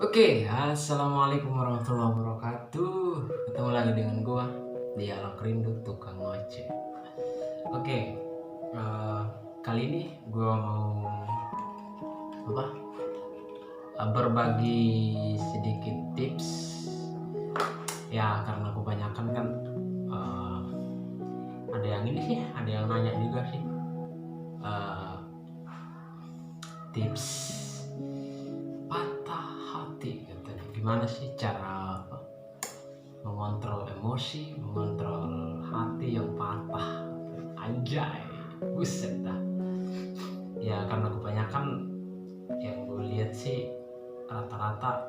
Assalamualaikum warahmatullahi wabarakatuh. Ketemu lagi dengan gua di Alam Rindu Tukang Ngoceh. Oke, eh, kali ini gua mau apa? Berbagi sedikit tips. Ya, karena kebanyakan kan ada yang ini sih, ada yang nanya juga sih. Tips patah hati katanya. Gimana sih cara mengontrol emosi, mengontrol hati yang patah? Anjay, buset dah. Ya karena kebanyakan yang gue lihat sih rata-rata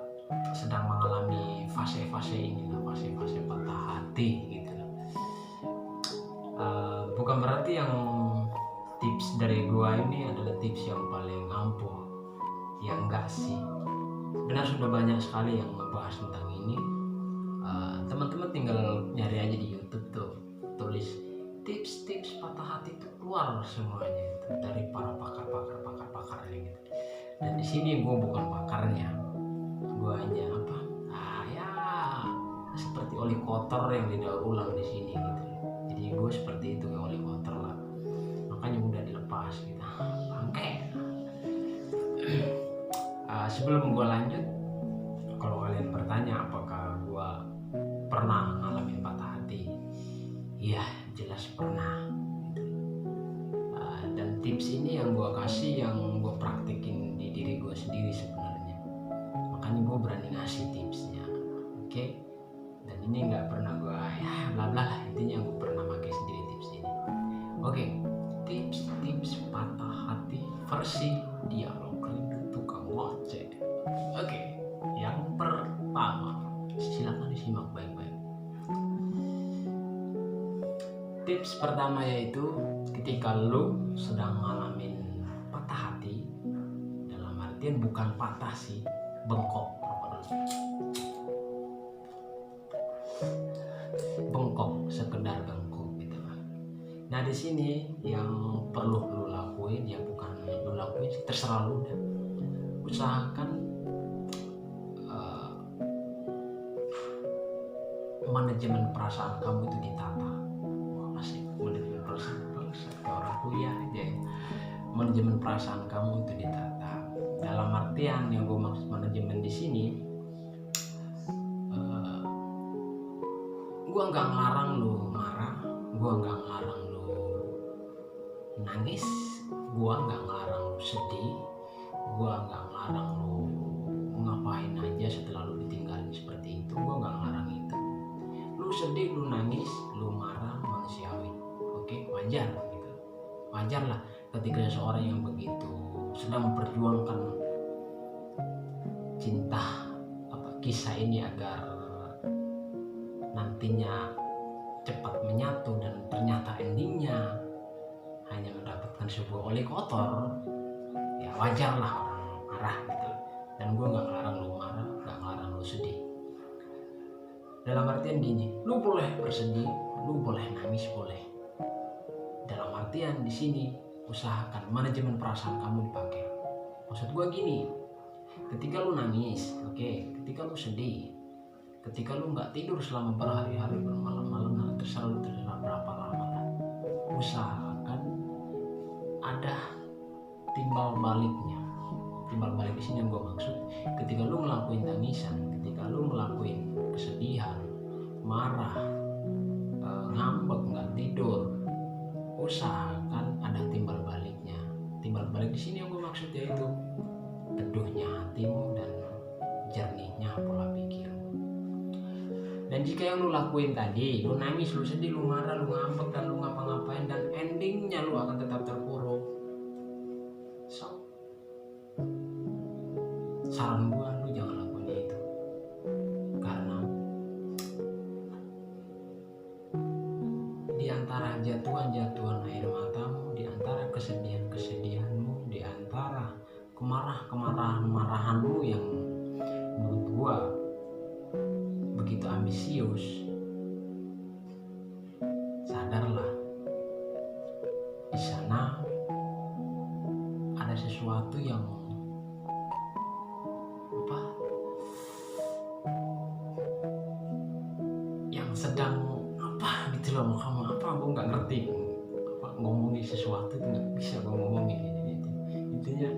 sedang mengalami fase-fase ini lah, fase-fase patah hati gitu loh. Bukan berarti yang tips dari gua ini adalah tips yang paling ampuh. Ya enggak sih. Benar sudah banyak sekali yang membahas tentang ini. Teman-teman tinggal nyari aja di YouTube tuh, tulis tips-tips patah hati itu keluar semuanya itu dari para pakar gitu. Dan di sini gue bukan pakarnya, gue hanya ya seperti oli kotor yang didaur ulang di sini gitu. Jadi gue seperti itu, kayak oli kotor lah, makanya mudah dilepas gitu. Bangke. Sebelum gue lanjut, kalau kalian bertanya apakah gue pernah ngalamin patah hati, iya jelas pernah. Dan tips ini yang gue kasih, yang gue praktekin di diri gue sendiri sebenarnya, makanya gue berani ngasih tipsnya. Oke? Dan ini nggak pernah gue bla bla lah, intinya gue pernah pakai sendiri tips ini. Oke, tips patah hati versi Dialog Rindu Tukang Ngoceh. Oke, yang pertama, silakan disimak baik-baik. Tips pertama yaitu ketika lu sedang ngalamin patah hati, dalam artian bukan patah sih, bengkok, sekedar bengkok gitu lah. Nah di sini yang perlu lu lakuin, ya bukan lu lakuin sih, terserah lu deh. Usahakan manajemen perasaan kamu itu ditata. Masih manajemen perasaan kayak orang kuliah aja ya. Manajemen perasaan kamu itu ditata. Dalam artian yang gue maksud manajemen di sini, gue nggak ngelarang lu marah, gue nggak ngelarang lu nangis, gue nggak ngelarang lu sedih, gue nggak ngelarang lu ngapain aja setelah lu ditinggalin seperti itu. Gue nggak ngelarang itu. Lu sedih, lu nangis, lu marah, manusiawi. Oke, wajar gitu. Wajar lah ketika seseorang yang begitu sedang memperjuangkan cinta, kisah ini agar nantinya cepat menyatu, dan ternyata endingnya hanya mendapatkan sebuah oli kotor. Ya wajar lah orang marah gitu. Dan gue nggak ngelarang lu marah, nggak ngelarang lu sedih. Dalam artian gini, lu boleh bersedih, lu boleh nangis, boleh. Dalam artian di sini usahakan manajemen perasaan kamu dipakai. Maksud gue gini, ketika lu nangis, ketika lu sedih, ketika lu nggak tidur selama berhari-hari, bermalam-malam, terserah berapa lama lah, usahakan ada timbal baliknya. Timbal balik di sini yang gue maksud, ketika lu ngelakuin tangisan, ketika lu ngelakuin kesedihan, marah, ngambek, nggak tidur, usahakan ada timbal baliknya. Timbal balik di sini yang gue maksud yaitu teduhnya hatimu dan jernihnya pola pikirmu. Dan jika yang lu lakuin tadi, lu nangis, lu sedih, lu marah, lu ngambek, dan lu ngapa-ngapain, dan endingnya lu akan tetap terpuruk, saran gua lu jangan lakuin itu. Karena di antara jatuhan air matamu, di antara kesedihan-kesedihanmu, di antara kemarahan-marahanmu yang menurut gua begitu ambisius, sadarlah di sana ada sesuatu yang sama kamu apa, gue nggak ngerti apa ngomongin sesuatu itu nggak bisa gue ngomongin itu. Intinya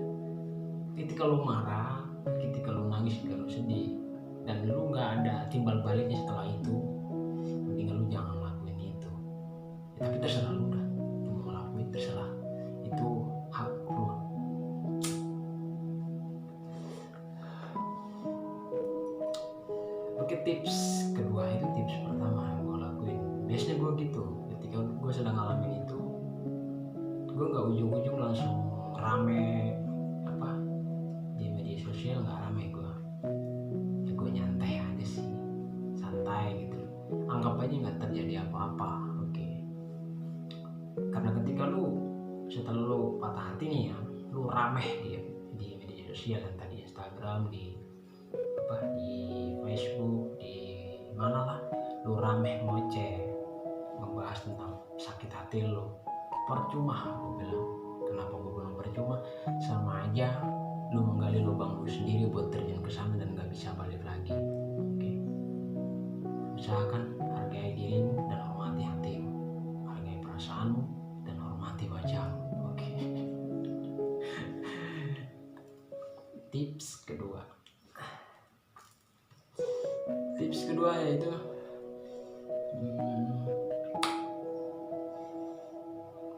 ketika lu marah, ketika lu nangis, ketika lu sedih dan lu nggak ada timbal baliknya setelah itu, mendingan lu jangan lakuin itu ya, tapi terserah lu dah, lu mau lakuin terserah, itu hak lu. Oke, tips kedua itu tips pertama yang gue lakuin. Biasanya gue gitu, ketika gue sedang ngalamin itu, gue nggak ujung-ujung langsung rame apa di media sosial, nggak rame gue. Ya gue nyantai aja sih, santai gitu. Anggap aja nggak terjadi apa-apa, oke. Karena ketika lu setelah lu patah hati nih ya, lu rame di media sosial kan, tadi Instagram, di Facebook, di mana lah, lu rame ngoceh ngebahas tentang sakit hati lu, percuma aku bilang. Kenapa gue bilang percuma? Sama aja lu menggali lubang lu sendiri buat terjun ke sana dan gak bisa balik lagi. Oke. Usahakan hargai dirimu dan hormati hatimu, hargai perasaanmu dan hormati wajahmu. Oke. Tips kedua yaitu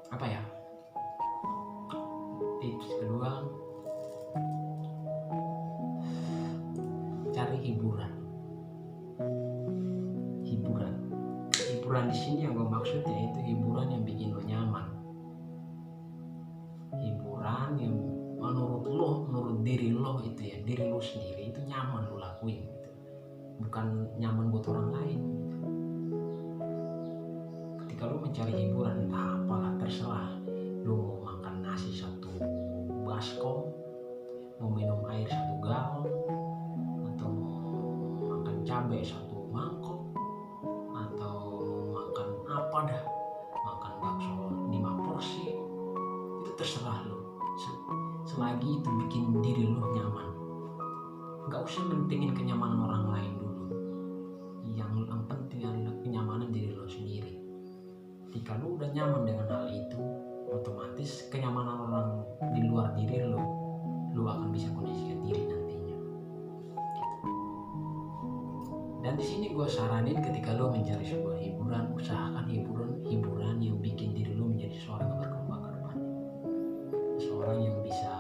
apa ya? Tips kedua, cari hiburan. Hiburan di sini yang gue maksud yaitu hiburan yang bikin lo nyaman. Hiburan yang menurut diri lo itu ya, diri lo sendiri itu nyaman lo lakuin gitu. Bukan nyaman buat orang lain gitu. Ketika lo mencari hiburan entah apalah, terserah. Lo mau makan nasi 1 baskom, mau minum air 1 galon, atau mau makan cabai 1 mangkok, atau mau makan apa dah, makan bakso 5 porsi, itu terserah lo. Selagi itu bikin diri lo nyaman, nggak usah mentingin kenyamanan orang lain dulu. Yang penting adalah kenyamanan diri lo sendiri. Ketika lo udah nyaman dengan hal itu, otomatis kenyamanan orang di luar diri lo akan bisa kondisikan diri nantinya. Dan di sini gue saranin ketika lo mencari sebuah hiburan, usahakan hiburan yang bikin diri lo menjadi seorang yang berkembang ke depan, seorang yang bisa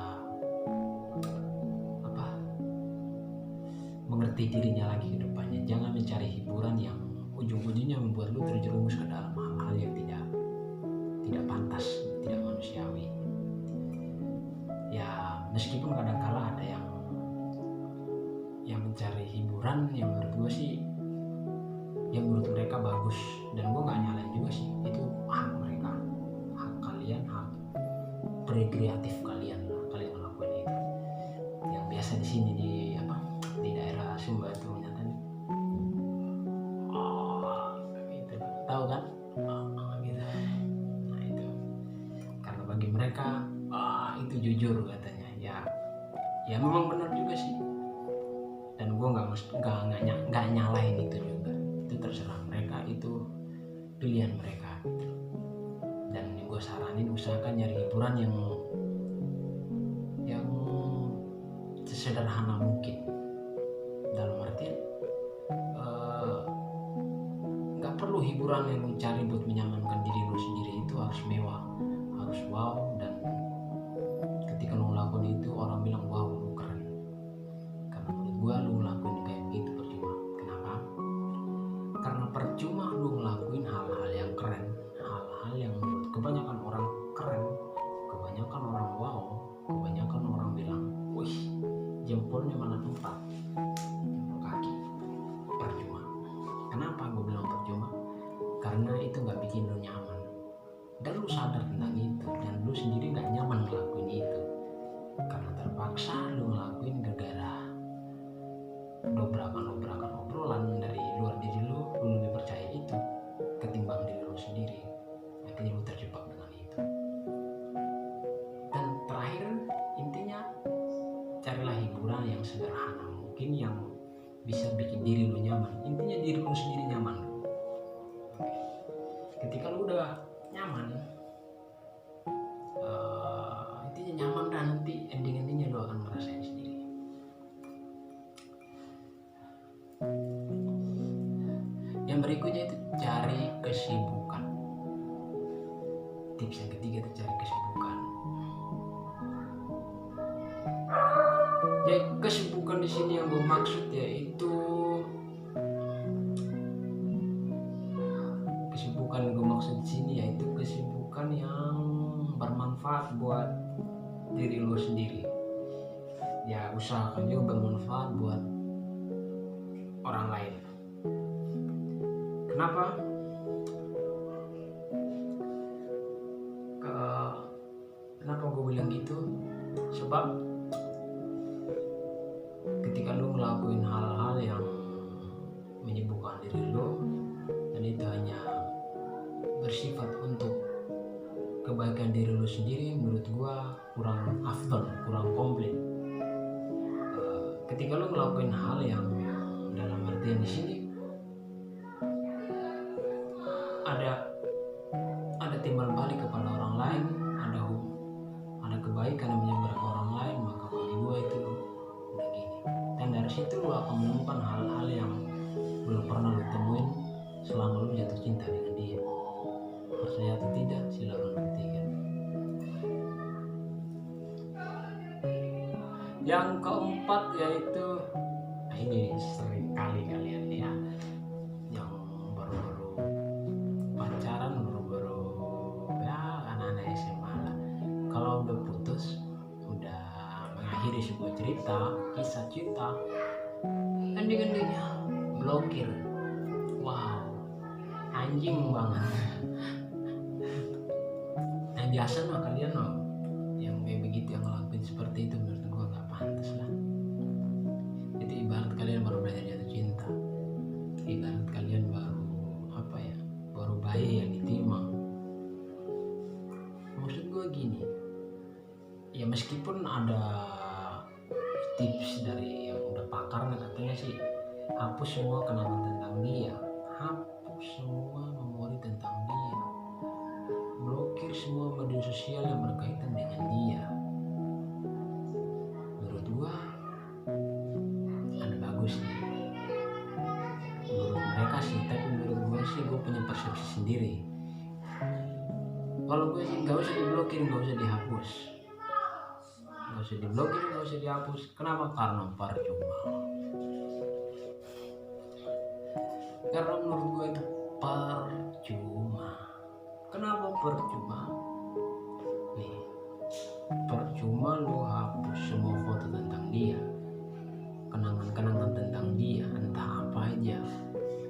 mengerti dirinya lagi ke depannya. Jangan mencari hiburan yang ujung-ujungnya membuat lo terjerumus ke dalam hal-hal yang tidak pantas, tidak manusiawi. Ya meskipun kadang-kala ada yang mencari hiburan yang menurut gue sih, yang menurut mereka bagus, dan gue nggak nyalain juga sih, itu hak mereka, hak kalian, hak berkreatif kalian lah, kalian ngelakuin itu. Yang biasa di sini di daerah Sumba itu ternyata gitu, tahu kan, gitu. Nah itu karena bagi mereka itu jujur katanya, ya memang benar juga sih, dan gue nggak nyalain itu juga. Itu terserah mereka, itu pilihan mereka gitu. Dan gue saranin usahakan nyari hiburan yang sesederhana mungkin, dalam artian nggak perlu hiburan yang lu cari buat menyamankan diri lu sendiri itu harus mewah, harus wow, dan ketika lu ngelakuin itu orang bilang wow lu keren. Karena menurut gua lu ngelakuin kayak begitu percuma. Kenapa? Karena percuma lu ngelakuin hal-hal yang keren, hal-hal yang menurut kebanyakan orang keren, kebanyakan orang wow, kebanyakan orang bilang wih jempolnya mana tempat, jempol kaki. Percuma. Kenapa gue bilang percuma? Karena itu gak bikin lu nyaman, dan lu sadar tentang itu, dan lu sendiri gak nyaman ngelakuin itu. Karena terpaksa lu ngelakuin gara-gara dobrakan obrolan dari luar diri lu lebih percaya itu ketimbang diri lu sendiri. Akhirnya lu terjebak dengan itu. Dan terakhir, intinya carilah hiburan yang sederhana mungkin, yang bisa bikin diri lu nyaman. Intinya diri lu sendiri nyaman. ketika lu udah nyaman, intinya nyaman, dan nanti endingnya lu akan ngerasain sendiri. Yang berikutnya itu cari kesibukan. Tips yang ketiga itu cari kesibukan. Jadi kesibukan di sini yang gue maksud yaitu kesibukan yang bermanfaat buat diri lu sendiri. Ya usahakan juga bermanfaat buat orang lain. Kenapa? Kenapa gue bilang gitu? Sebab ketika lu ngelakuin hal-hal yang menyibukkan diri lu dan itu hanya bersifat untuk kebaikan diri lu sendiri, menurut gua kurang afdal, kurang komplit. Ketika lu ngelakuin hal yang dalam artian di sini ada timbal balik kepada orang lain, ada kebaikan yang menyebar ke orang lain, maka bagi gua itu udah gini. Dan dari situ lu akan menemukan hal-hal yang belum pernah lu temuin selama lu jatuh cinta dengan dia. Percaya atau tidak, silakan buktikan. Yang keempat yaitu, ini sering kali kalian ya, yang baru-baru pacaran, baru-baru ya anak-anak SMA lah, kalau udah putus, udah mengakhiri sebuah cerita, kisah cinta, ending-endingnya blokir. Wow, anjing banget. Yang biasa mah kalian yang kayak begitu, yang ngelakuin seperti itu, menurut gua nggak pantas lah. Itu ibarat kalian baru belajar jatuh cinta, ibarat kalian baru bayi yang ditimang. Maksud gua gini, ya meskipun ada tips dari yang udah pakar, katanya sih hapus semua kenangan tentang dia, hapus semua memori tentang dia, blokir semua media sosial yang berkaitan dengan dia. Menurut gua ada bagusnya. Menurut mereka sih, tapi menurut gua sih, gua punya persepsi sendiri. Kalau gue sih nggak usah diblokir, nggak usah dihapus, nggak usah diblokir, nggak usah dihapus. Kenapa? Karena percuma. Karena menurut gue itu percuma. Kenapa percuma? Nih, percuma lu hapus semua foto tentang dia, kenangan-kenangan tentang dia, entah apa aja,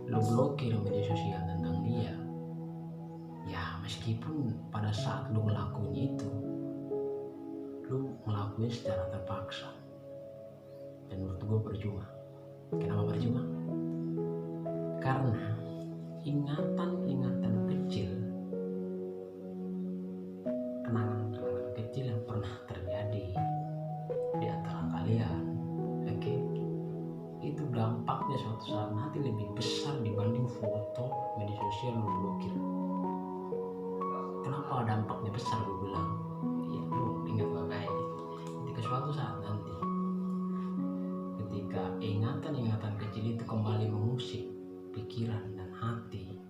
lu blokir media sosial tentang dia. Ya meskipun pada saat lu ngelakuin itu, lu ngelakuin secara terpaksa, dan menurut gue percuma. Kenapa percuma? Karena ingatan-ingatan kecil, kenangan-kenangan kecil yang pernah terjadi di antara kalian, oke, itu dampaknya suatu saat nanti lebih besar dibanding foto media sosial lu blokir. Kenapa dampaknya besar gue bilang? Ya lu ingat baik-baik, ketika suatu saat nanti, ketika ingatan-ingatan kecil itu kembali mengusik pikiran dan hati,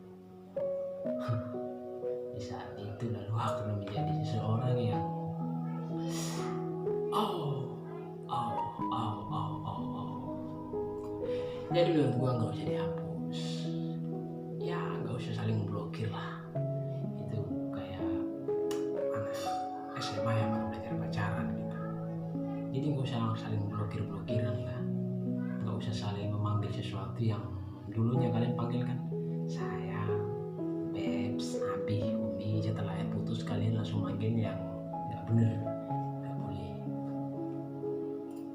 di saat itu lalu akan menjadi seseorang yang Jadi menurut gua nggak usah dihapus, ya nggak usah saling blokir lah. Itu kayak anak SMA yang baru belajar pacaran gitu. Jadi nggak usah saling blokir-blokiran lah, nggak usah saling memanggil sesuatu yang dulunya kalian panggilkan sayang, babes, abi, umi. Setelah putus kalian langsung manggil yang nggak bener, nggak boleh.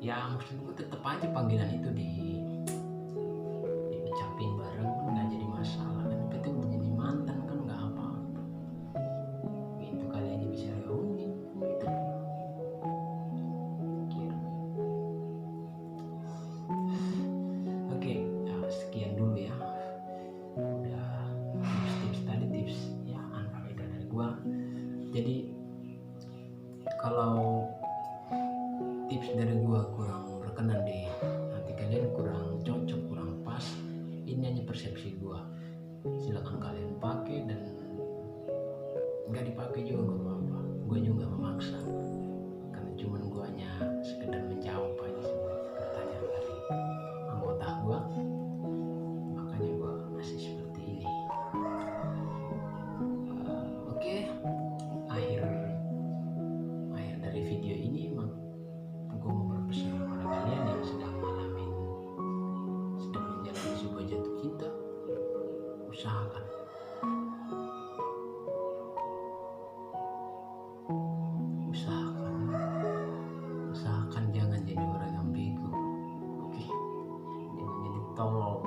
Ya maksud gue tetap aja panggilan itu diucapin bareng, nggak jadi masalah kan. Itu menjadi mantan kan nggak apa. Gitu kali aja bisa reuni gitu. Oke, sekian dulu ya. Udah tips tadi, tips tolol.